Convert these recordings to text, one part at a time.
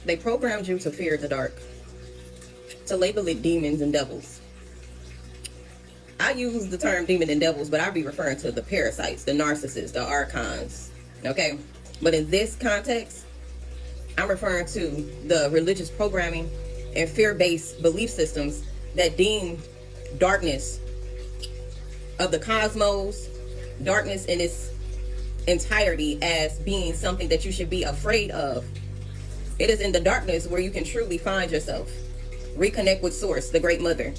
They programmed you to fear the dark, to label it demons and devils. I use the term demon and devils, but I'll be referring to the parasites, the narcissists, the archons. Okay? But in this context, I'm referring to the religious programming and fear-based belief systems that deem darkness of the cosmos, darkness in its entirety, as being something that you should be afraid of. It is in the darkness where you can truly find yourself. Reconnect with Source, the Great Mother.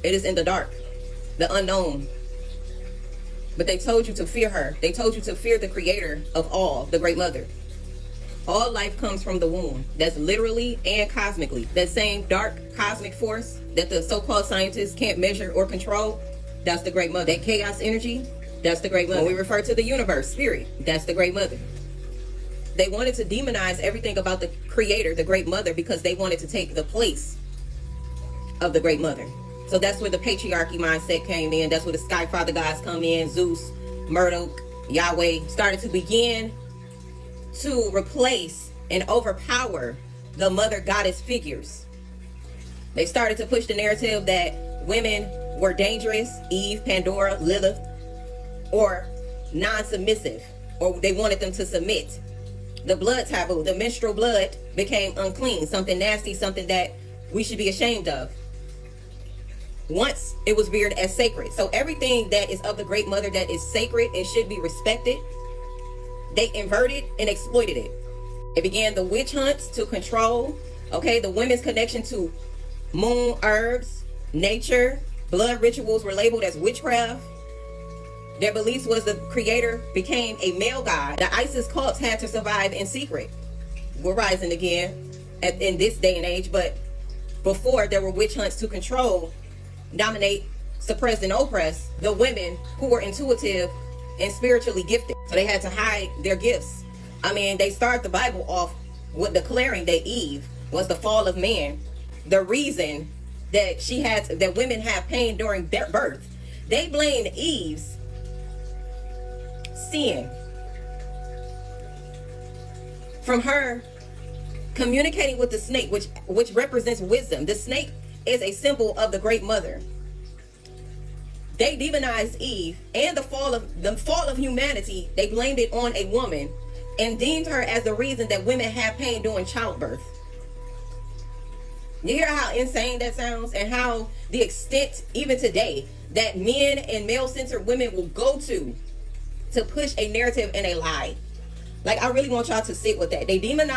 It is in the dark, the unknown. But they told you to fear her. They told you to fear the creator of all, the Great Mother. All life comes from the womb. That's literally and cosmically. That same dark cosmic force that the so-called scientists can't measure or control, that's the Great Mother. That chaos energy, that's the Great Mother. When we refer to the universe, spirit, that's the Great Mother. They wanted to demonize everything about the creator, the Great Mother, because they wanted to take the place of the Great Mother. So that's where the patriarchy mindset came in. That's where the Sky Father gods come in. Zeus, Marduk, Yahweh started to begin to replace and overpower the mother goddess figures. They started to push the narrative that women were dangerous, Eve, Pandora, Lilith, or non-submissive, or they wanted them to submit. The blood taboo, the menstrual blood, became unclean, something nasty, something that we should be ashamed of. Once it was revered as sacred. So everything that is of the Great Mother that is sacred and should be respected, they inverted and exploited it. It began the witch hunts to control, okay, the women's connection to moon herbs, nature, blood rituals were labeled as witchcraft. Their beliefs was the creator became a male god. The Isis cults had to survive in secret. We're rising again in this day and age, but before there were witch hunts to control, dominate, suppress, and oppress the women who were intuitive and spiritually gifted. So they had to hide their gifts. I mean, they start the Bible off with declaring that Eve was the fall of man. The reason that that women have pain during their birth, they blamed Eve's sin from her communicating with the snake, which represents wisdom. The snake is a symbol of the Great Mother. They demonized Eve and the fall of humanity. They blamed it on a woman and deemed her as the reason that women have pain during childbirth. You hear how insane that sounds, and how the extent even today that men and male-centered women will go to push a narrative and a lie. Like, I really want y'all to sit with that. They demonize